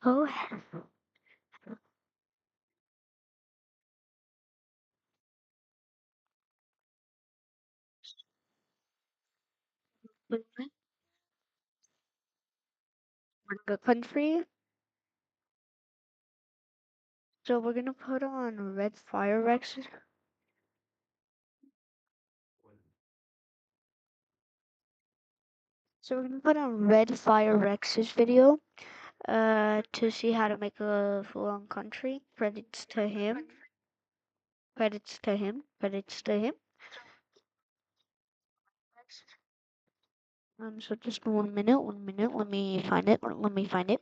Oh, with the country. So we're gonna put on Red Fire Rex. So we're gonna put on Red Fire Rex's video to see how to make a full-on country. Credits to him. Credits to him. Credits to him. So just 1 minute, 1 minute. Let me find it. Let me find it.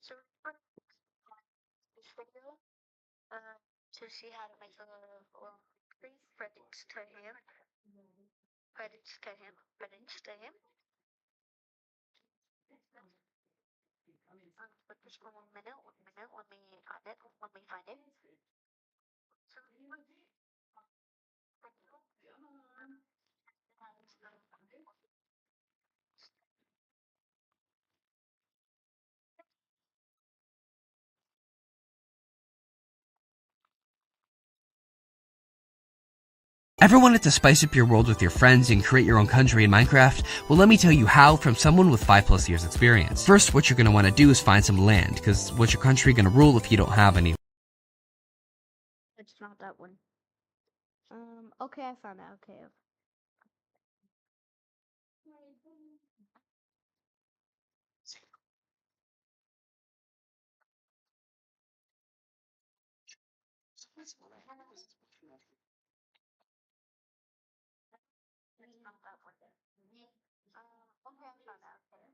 So this video to see how to make a full-on country. Credits to him. Credits to him. Credits to him. But just 1 minute, 1 minute. Let me find it. Let me find it. So Ever wanted to spice up your world with your friends and create your own country in Minecraft? Well, let me tell you how from someone with 5+ years experience. First, what you're going to want to do is find some land, because what's your country going to rule if you don't have any? it's not that one. Okay, I found it. Okay. It's not that one. Okay, I found it. Okay.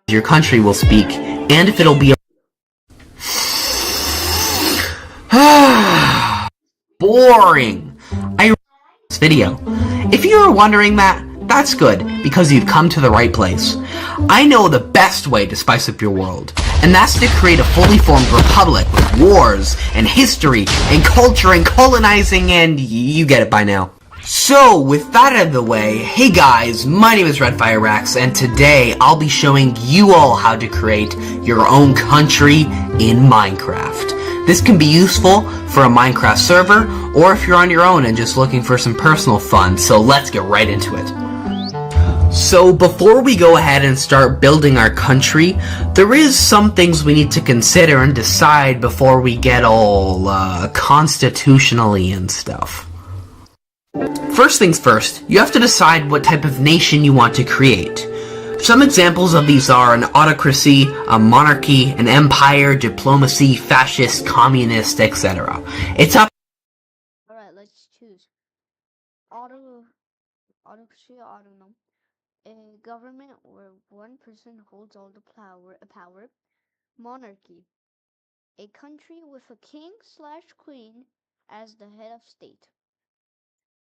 Your country will speak, and if it'll be boring. I this video. If you were wondering that, that's good, because you've come to the right place. I know the best way to spice up your world, and that's to create a fully formed republic with wars, and history, and culture, and colonizing, and you get it by now. So, with that out of the way, hey guys, my name is RedFireRax, and today I'll be showing you all how to create your own country in Minecraft. This can be useful for a Minecraft server, or if you're on your own and just looking for some personal fun, so let's get right into it. So before we go ahead and start building our country, there is some things we need to consider and decide before we get all constitutionally and stuff. First things first, you have to decide what type of nation you want to create. Some examples of these are an autocracy, a monarchy, an empire, diplomacy, fascist, communist, etc. It's up. Alright, let's choose. Autocracy, autonom. A government where one person holds all the power. Monarchy. A country with a king/queen as the head of state.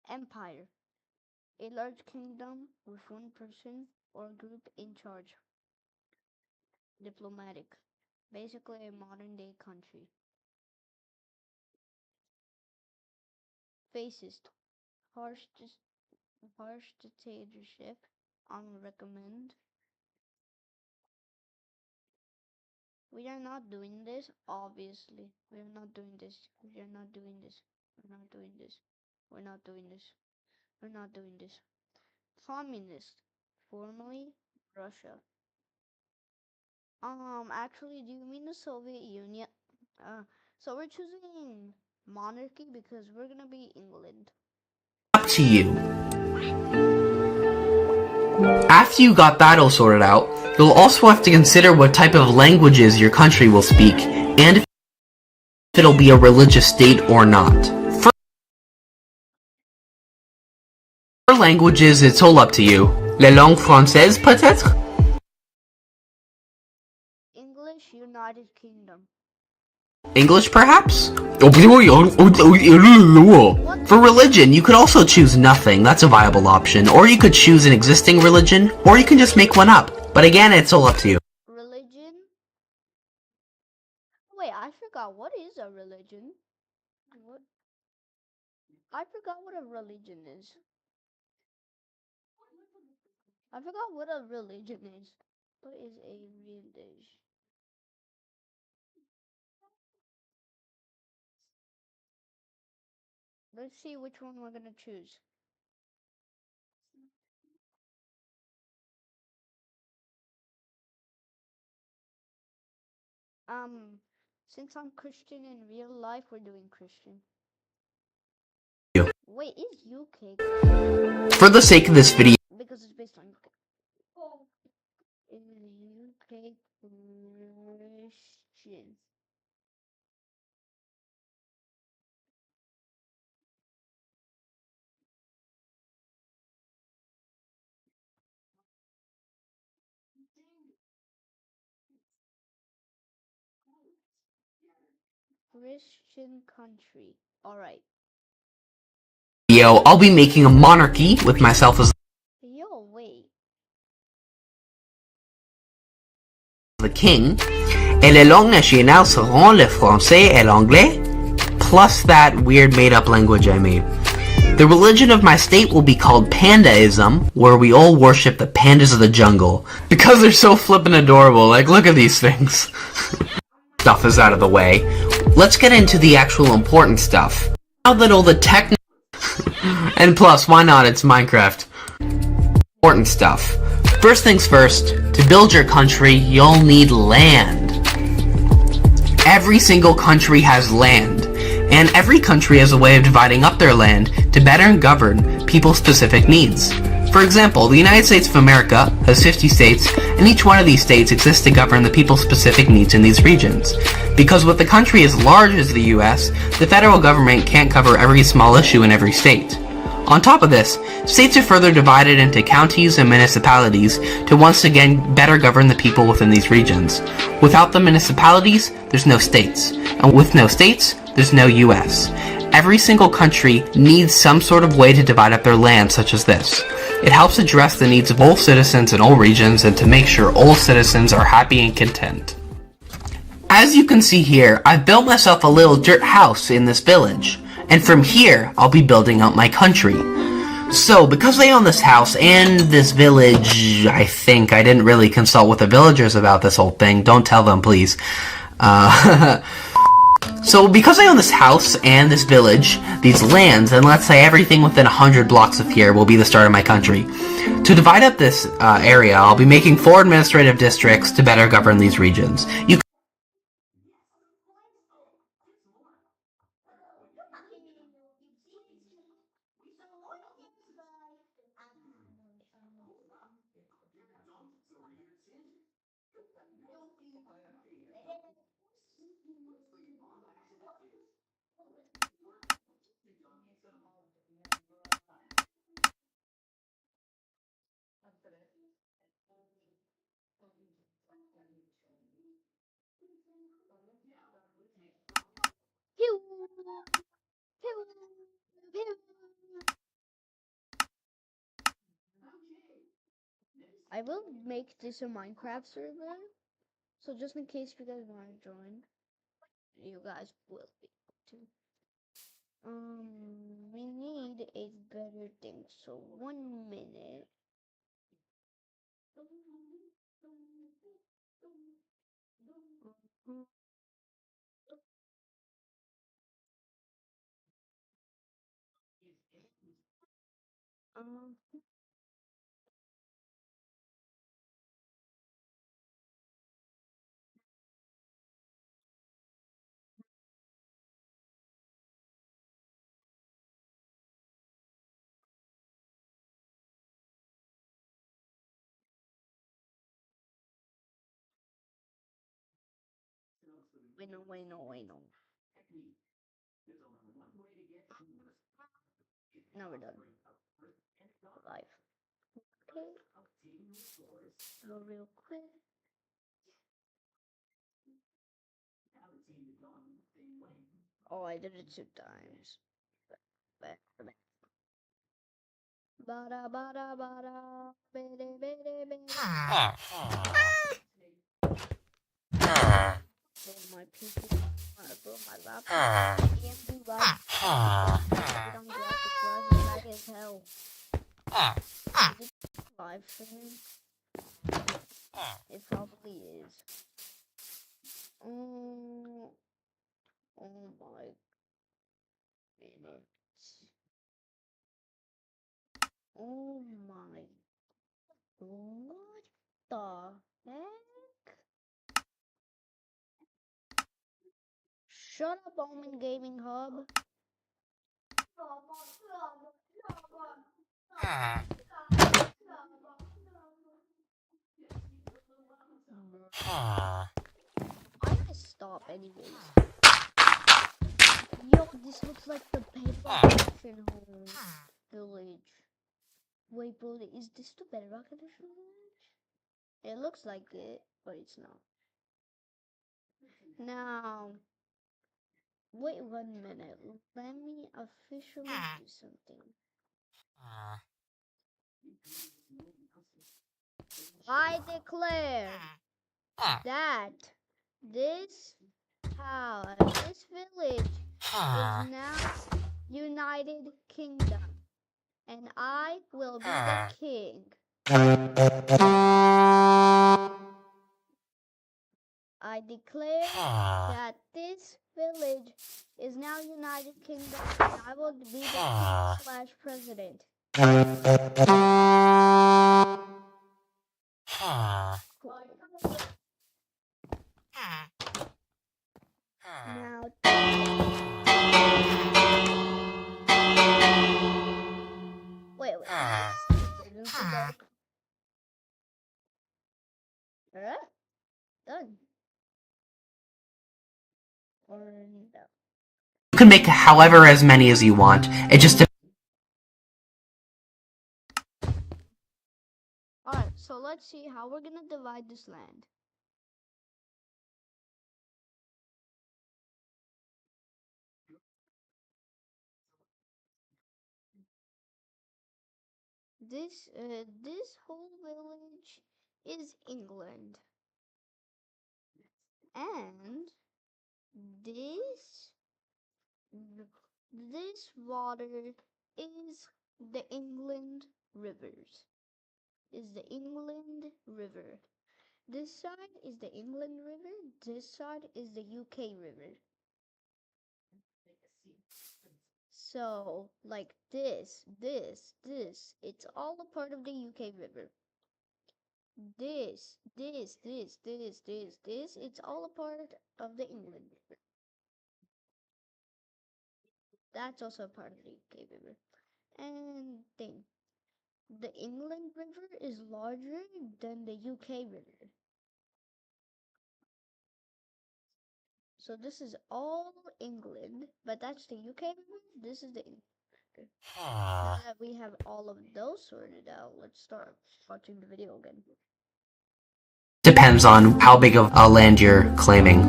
Empire. A large kingdom with one person or group in charge. Diplomatic. Basically a modern day country. Fascist. Harsh dictatorship. Recommend. We are not doing this, obviously. We are not doing this. We are not doing this. We're not doing this. We're not doing this. We're not doing this. Communist. Formerly Russia. Actually, do you mean the Soviet Union? So we're choosing monarchy because we're gonna be England. Up to you. After you got that all sorted out, you'll also have to consider what type of languages your country will speak, and if it'll be a religious state or not. For languages, it's all up to you. La langue française, peut-être? English United Kingdom. English, perhaps? For religion, you could also choose nothing. That's a viable option. Or you could choose an existing religion, or you can just make one up. But again, it's all up to you. Religion? Wait, I forgot. What is a religion? What? I forgot what a religion is. I forgot what a religion is. What is a religion? Let's see which one we're gonna choose. Since I'm Christian in real life, we're doing Christian. Wait, is UK Christian? For the sake of this video, Because it's based on UK. Is UK Christian? Christian country. Alright. I'll be making a monarchy with myself as Yo, wait. the king, et les langues nationales seront le français et l'anglais, plus that weird made-up language I made. The religion of my state will be called Pandaism, where we all worship the pandas of the jungle. Because they're so flippin' adorable, like look at these things. Stuff is out of the way. Let's get into the actual important stuff. Now that all the technical and plus, why not? It's Minecraft. Important stuff. First things first, to build your country, you'll need land. Every single country has land, and every country has a way of dividing up their land to better govern people's specific needs. For example, the United States of America has 50 states, and each one of these states exists to govern the people's specific needs in these regions. Because with a country as large as the US, the federal government can't cover every small issue in every state. On top of this, states are further divided into counties and municipalities to once again better govern the people within these regions. Without the municipalities, there's no states. And with no states, there's no US. Every single country needs some sort of way to divide up their land such as this. It helps address the needs of all citizens in all regions and to make sure all citizens are happy and content. As you can see here, I've built myself a little dirt house in this village. And from here, I'll be building out my country. So, because I own this house and this village, I think I didn't really consult with the villagers about this whole thing. Don't tell them, please. So, because I own this house and this village, these lands, and let's say everything within 100 blocks of here will be the start of my country. To divide up this area, I'll be making 4 administrative districts to better govern these regions. Pew! Pew! Pew! I will make this a Minecraft server, so just in case you guys want to join, you guys will be able to. We need a better thing, so 1 minute. Um, wait, no. Now we're done. Live. Okay. Go real quick. Oh, I did it 2 times. Bada bada bada, bede bede bede. My PC, my laptop, AMD on graphics cards is lag as hell. Is it live streaming? It probably is. Oh my minutes. Oh my. What the heck? Shut up, Omen Gaming Hub. I might stop anyways. Yo, this looks like the Bedrock Edition home village. Wait, bro, is this the Bedrock Edition village? It looks like it, but it's not. Now, wait 1 minute. Let me officially do something. I declare that this town, this village is now United Kingdom, and I will be the king. I declare that this village is now United Kingdom, and I will be the king/president. Now, wait. Alright, done. Or no. You can make however as many as you want. It just Alright, so let's see how we're gonna divide this land. This whole village is England, and this water is the England rivers. This side is the England River. This side is the UK River. So, like this, it's all a part of the UK River. This, it's all a part of the England River. That's also a part of the UK River. And the England River is larger than the UK River. So this is all England, but that's the UK River. This is the England River. Now that we have all of those sorted out, let's start watching the video again. depends on how big of a land you're claiming.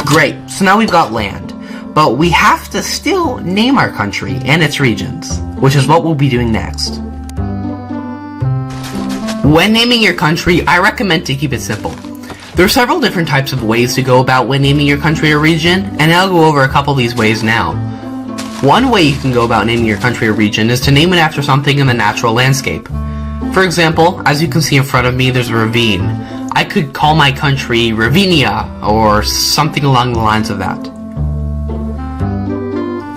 Great, so now we've got land, but we have to still name our country and its regions, which is what we'll be doing next. When naming your country, I recommend to keep it simple. There are several different types of ways to go about when naming your country or region, and I'll go over a couple of these ways now. One way you can go about naming your country or region is to name it after something in the natural landscape. For example, as you can see in front of me, there's a ravine. I could call my country Ravinia, or something along the lines of that.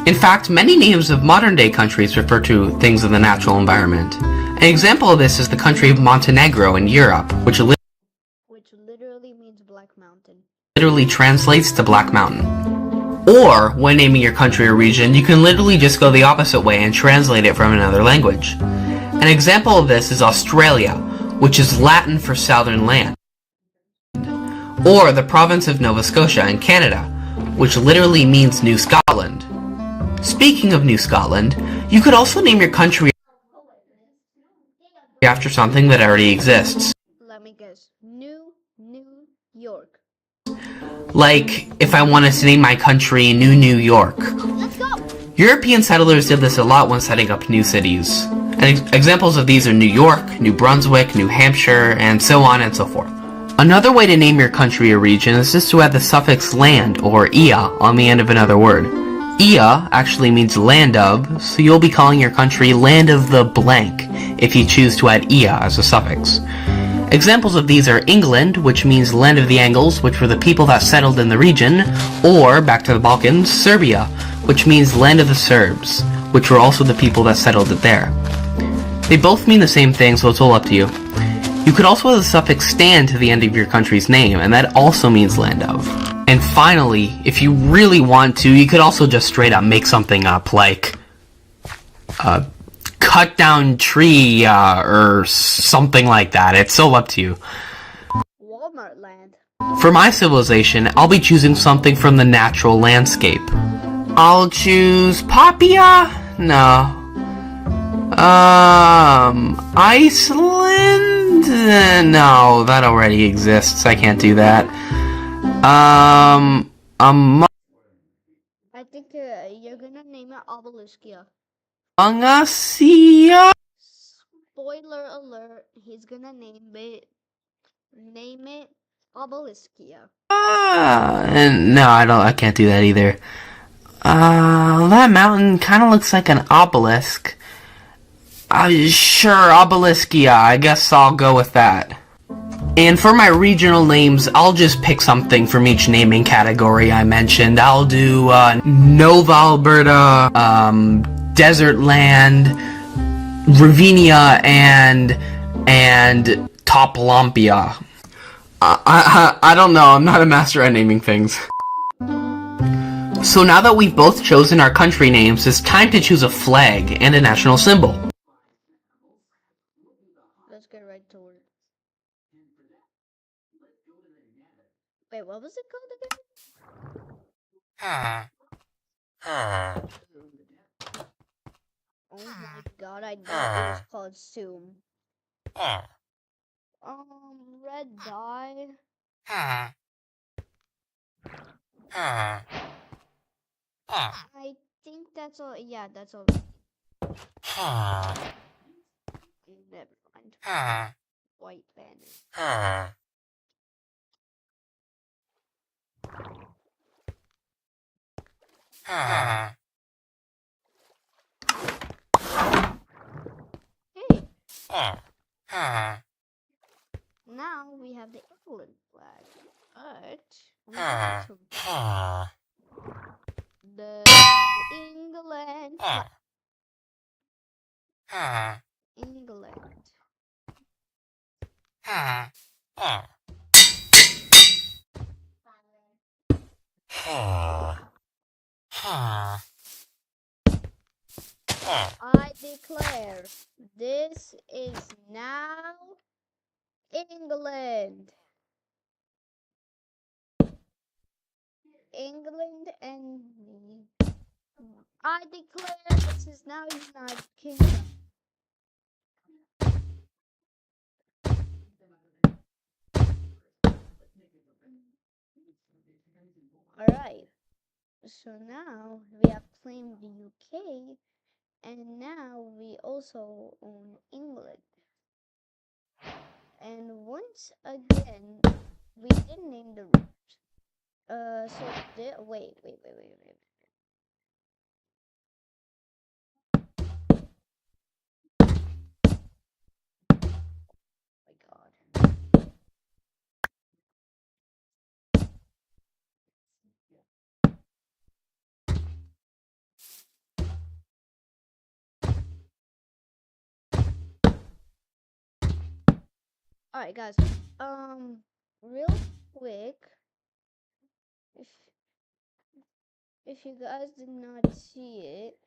In fact, many names of modern-day countries refer to things in the natural environment. An example of this is the country of Montenegro in Europe, which literally means Black Mountain. Literally translates to Black Mountain. Or, when naming your country or region, you can literally just go the opposite way and translate it from another language. An example of this is Australia, which is Latin for southern land. Or the province of Nova Scotia in Canada, which literally means New Scotland. Speaking of New Scotland, you could also name your country after something that already exists. Let me guess. New York. Like if I wanted to name my country New York. Let's go! European settlers did this a lot when setting up new cities. And examples of these are New York, New Brunswick, New Hampshire, and so on and so forth. Another way to name your country or region is just to add the suffix land, or ia, on the end of another word. Ia actually means land of, so you'll be calling your country land of the blank if you choose to add ia as a suffix. Examples of these are England, which means land of the Angles, which were the people that settled in the region, or, back to the Balkans, Serbia, which means land of the Serbs, which were also the people that settled it there. They both mean the same thing, so it's all up to you. You could also add the suffix stan to the end of your country's name, and that also means land of. And finally, if you really want to, you could also just straight up make something up, like cut down tree, or something like that. It's all up to you. Walmart land. For my civilization, I'll be choosing something from the natural landscape. I'll choose Papia? No. Iceland? No, that already exists. I can't do that. I think you're gonna name it Obeliskia. Angasia? Spoiler alert, he's gonna name it Obeliskia. No, I can't do that either. That mountain kind of looks like an obelisk. Sure, Obeliskia. I guess I'll go with that. And for my regional names, I'll just pick something from each naming category I mentioned. I'll do, Nova Alberta, Desert Land, Ravinia, and Topolumbia. I don't know, I'm not a master at naming things. So now that we've both chosen our country names, it's time to choose a flag and a national symbol. Let's get right to it. Wait, what was it called again? Oh my god, I thought it was called Zoom. Red dye. I think that's all. Yeah, that's all. Never mind. White banner. Hey. Now we have the England flag, but we have to the England flag. England. I declare this is now England. England and me. I declare this is now United Kingdom. Alright. So now we have claimed the UK, and now we also own England. And once again, we didn't name the route. Wait. My god. Alright guys, real quick, if you guys did not see it,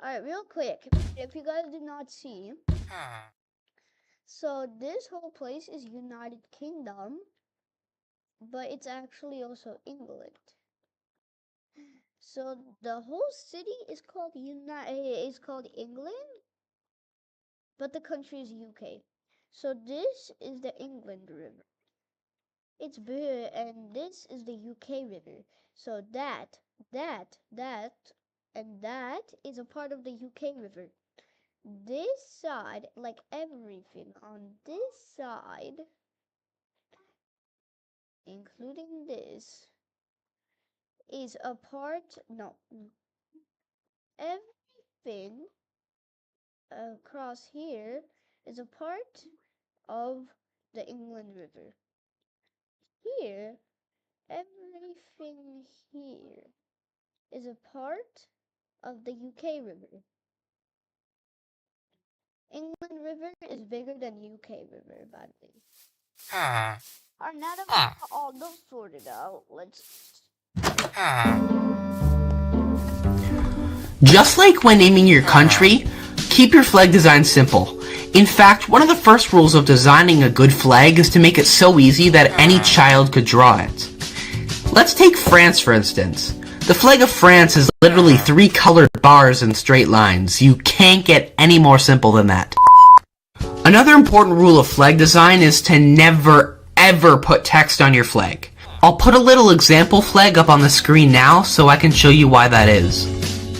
alright, real quick, if you guys did not see, so this whole place is United Kingdom, but it's actually also England. So the whole city is called England, but the country is UK. So this is the England River. It's big, and this is the UK River. So and that is a part of the UK River. This side, like everything on this side, including this, is a part, no, everything across here is a part of the England River. Here, everything here is a part of the UK River. England River is bigger than UK River, by the way. Alright, now that we got all those sorted out, let's... Just like when naming your country, keep your flag design simple. In fact, one of the first rules of designing a good flag is to make it so easy that any child could draw it. Let's take France for instance. The flag of France is literally 3 colored bars and straight lines. You can't get any more simple than that. Another important rule of flag design is to never ever put text on your flag. I'll put a little example flag up on the screen now so I can show you why that is.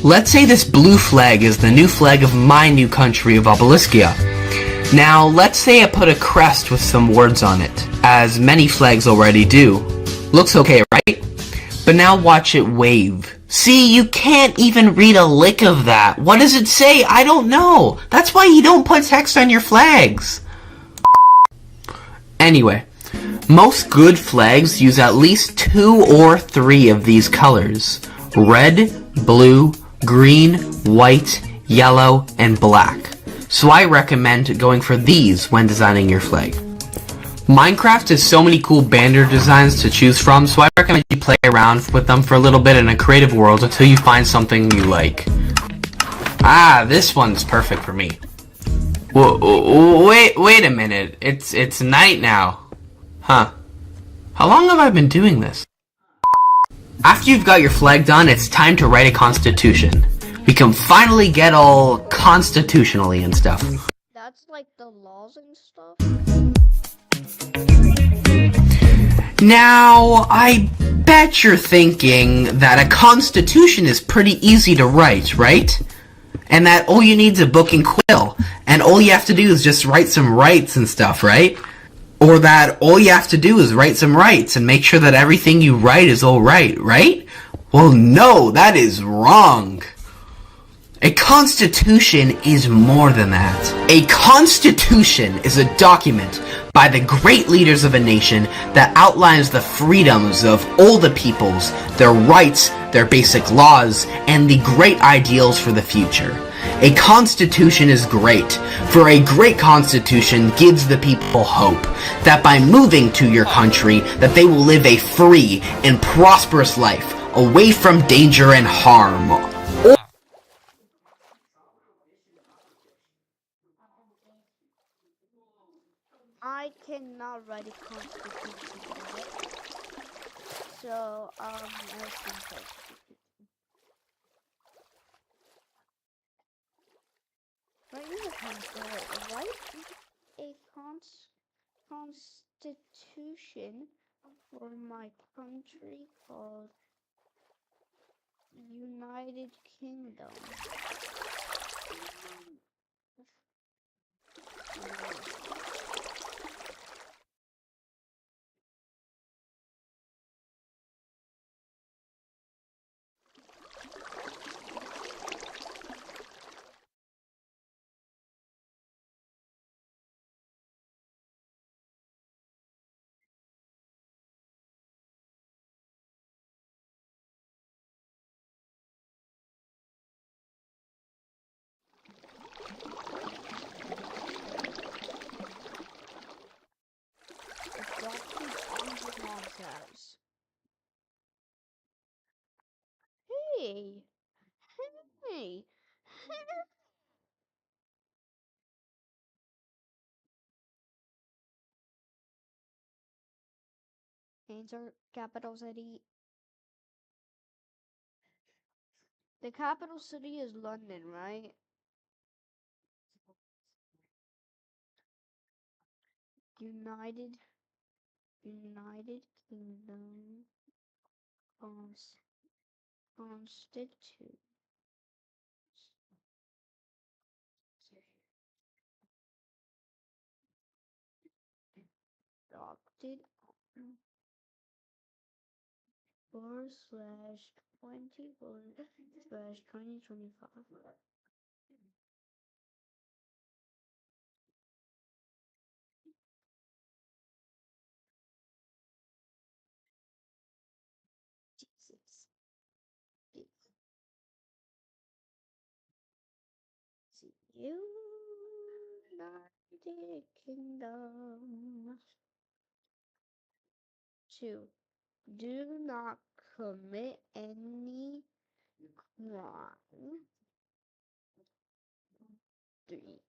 Let's say this blue flag is the new flag of my new country of Obeliskia. Now, let's say I put a crest with some words on it, as many flags already do. Looks okay, right? But now watch it wave. See, you can't even read a lick of that. What does it say? I don't know. That's why you don't put text on your flags. Anyway, most good flags use at least 2 or 3 of these colors. Red, blue, green, white, yellow, and black. So I recommend going for these when designing your flag. Minecraft has so many cool banner designs to choose from, so I recommend you play around with them for a little bit in a creative world until you find something you like. Ah, this one's perfect for me. Wait a minute. It's night now. Huh. How long have I been doing this? After you've got your flag done, it's time to write a constitution. We can finally get all constitutionally and stuff. That's like the laws and stuff? Now, I bet you're thinking that a constitution is pretty easy to write, right? And that all you need is a book and quill, and all you have to do is just write some rights and stuff, right? Or that all you have to do is write some rights and make sure that everything you write is all right, right? Well, no, that is wrong. A constitution is more than that. A constitution is a document by the great leaders of a nation that outlines the freedoms of all the peoples, their rights, their basic laws, and the great ideals for the future. A constitution is great, for a great constitution gives the people hope that by moving to your country that they will live a free and prosperous life away from danger and harm. I cannot write a constitution, so I think right now, write a constitution for my country called United Kingdom. Hey, hey. Answer capital city. The capital city is London, right? United Kingdom Constitution adopted 4/24/2025. Jesus. United Kingdom. 2. Do not commit any crime. 3.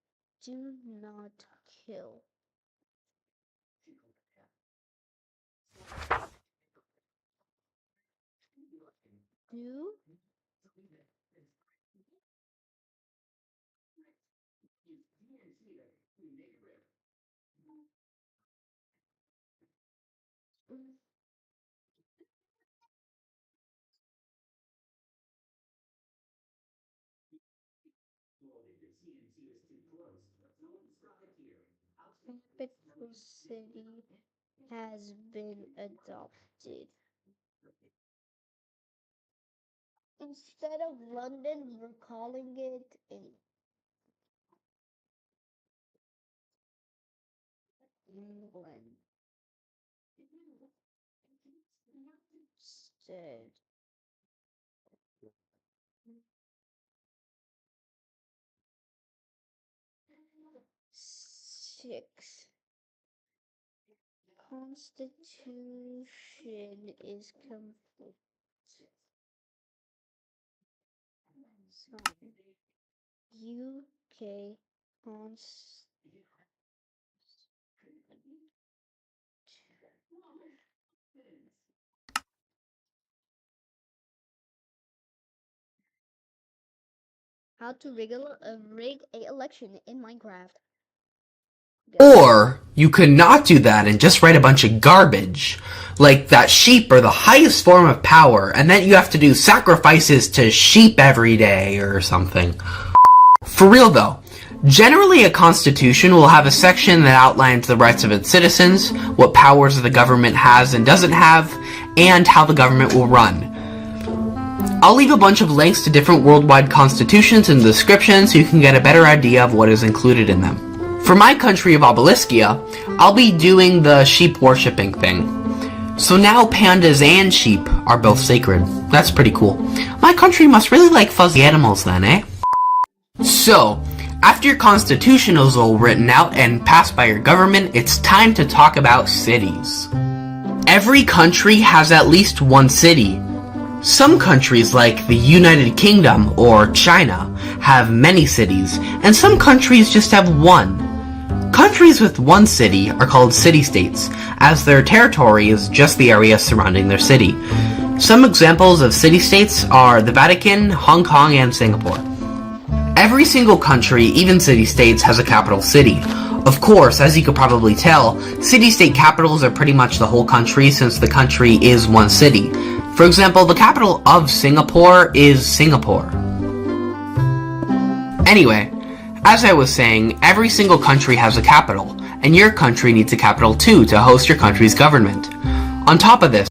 Do not kill. Do capital city has been adopted. Instead of London, we're calling it England. Instead. 6. Constitution is complete. 7. UK Constitution. How to rig a election in Minecraft. Or you could not do that and just write a bunch of garbage. Like that sheep are the highest form of power, and then you have to do sacrifices to sheep every day or something. For real though, generally a constitution will have a section that outlines the rights of its citizens, what powers the government has and doesn't have, and how the government will run. I'll leave a bunch of links to different worldwide constitutions in the description so you can get a better idea of what is included in them. For my country of Obeliskia, I'll be doing the sheep worshipping thing. So now pandas and sheep are both sacred. That's pretty cool. My country must really like fuzzy animals then, eh? So, after your constitution is all written out and passed by your government, it's time to talk about cities. Every country has at least one city. Some countries like the United Kingdom or China have many cities, and some countries just have one. Countries with one city are called city-states, as their territory is just the area surrounding their city. Some examples of city-states are the Vatican, Hong Kong, and Singapore. Every single country, even city-states, has a capital city. Of course, as you could probably tell, city-state capitals are pretty much the whole country since the country is one city. For example, the capital of Singapore is Singapore. Anyway, as I was saying, every single country has a capital, and your country needs a capital too to host your country's government. On top of this,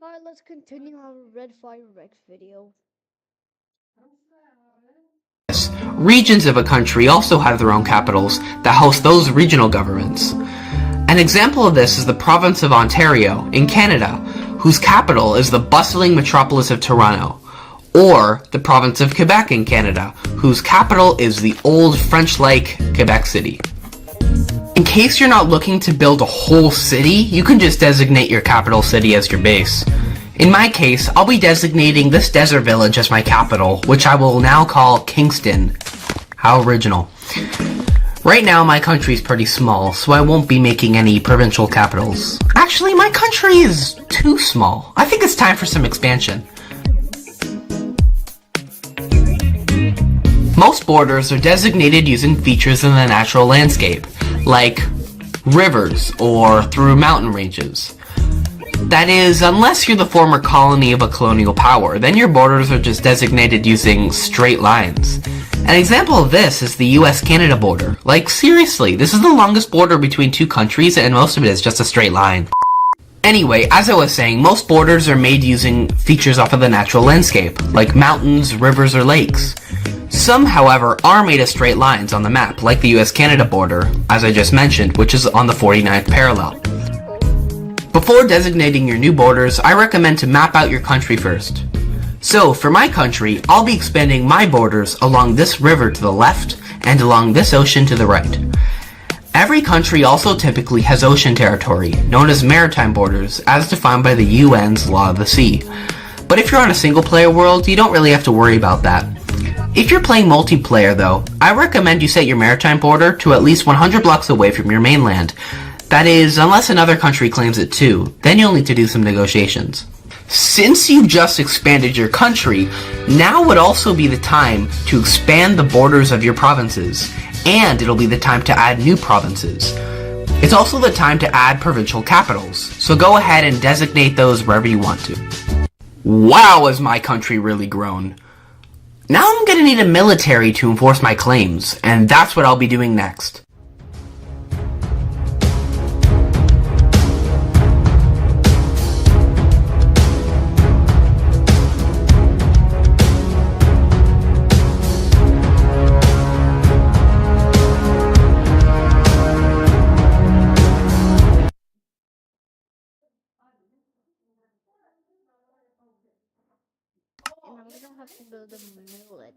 Alright, let's continue our Red Fire Rex video. Regions of a country also have their own capitals that host those regional governments. An example of this is the province of Ontario in Canada, whose capital is the bustling metropolis of Toronto, or the province of Quebec in Canada, whose capital is the old French-like Quebec City. In case you're not looking to build a whole city, you can just designate your capital city as your base. In my case, I'll be designating this desert village as my capital, which I will now call Kingston. How original. Right now, my country's pretty small, so I won't be making any provincial capitals. Actually, my country is too small. I think it's time for some expansion. Most borders are designated using features in the natural landscape, like rivers or through mountain ranges. That is, unless you're the former colony of a colonial power, then your borders are just designated using straight lines. An example of this is the US-Canada border. Like, seriously, this is the longest border between two countries, and most of it is just a straight line. Anyway, as I was saying, most borders are made using features off of the natural landscape, like mountains, rivers, or lakes. Some, however, are made of straight lines on the map, like the US-Canada border, as I just mentioned, which is on the 49th parallel. Before designating your new borders, I recommend to map out your country first. So, for my country, I'll be expanding my borders along this river to the left and along this ocean to the right. Every country also typically has ocean territory, known as maritime borders, as defined by the UN's Law of the Sea. But if you're on a single-player world, you don't really have to worry about that. If you're playing multiplayer, though, I recommend you set your maritime border to at least 100 blocks away from your mainland. That is, unless another country claims it too, then you'll need to do some negotiations. Since you just expanded your country, now would also be the time to expand the borders of your provinces, and it'll be the time to add new provinces. It's also the time to add provincial capitals, so go ahead and designate those wherever you want to. Wow, has my country really grown. Now I'm gonna need a military to enforce my claims, and that's what I'll be doing next. And I'm gonna have to build a millet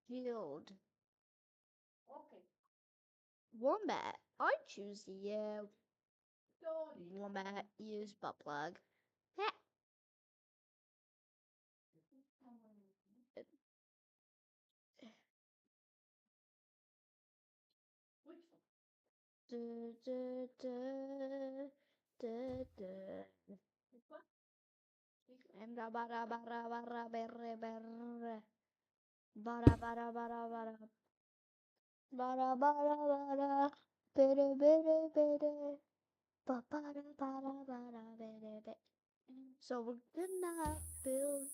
field. Wombat. I choose the wombat. Use butt plug. Ha. Du, du, du, du, du. And bara bara bara berre berre. Bara bara bara bara. Bara bara bara. Bere bere bere. Ba bara bara bara bere bere. So we're gonna build.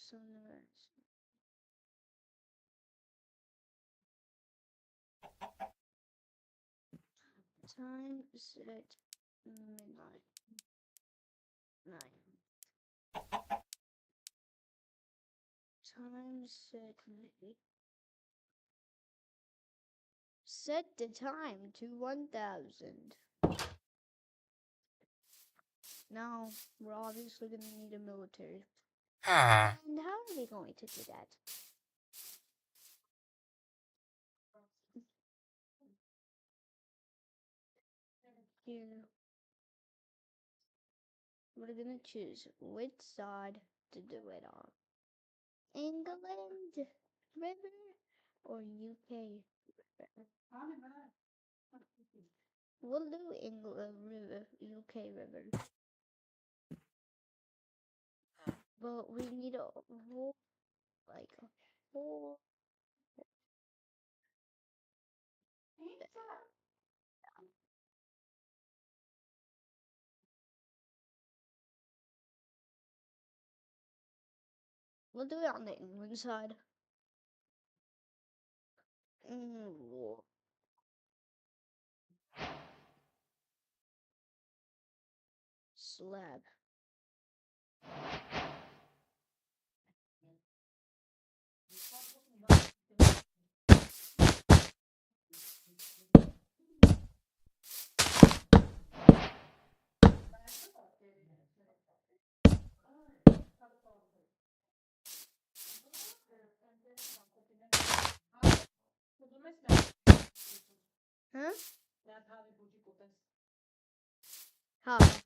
Sunrise. Time set midnight. 9. Time set midnight. Set the time to 1000. Now, we're obviously gonna need a military. And how are we going to do that? Here, we're gonna choose which side to do it on. England River or UK River? We'll do England River, UK River. But we need a whole, like, a whole We'll do it on the England side. Mm. Slab. Huh? How? That,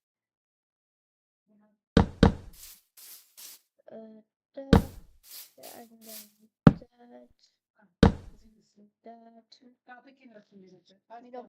and then that.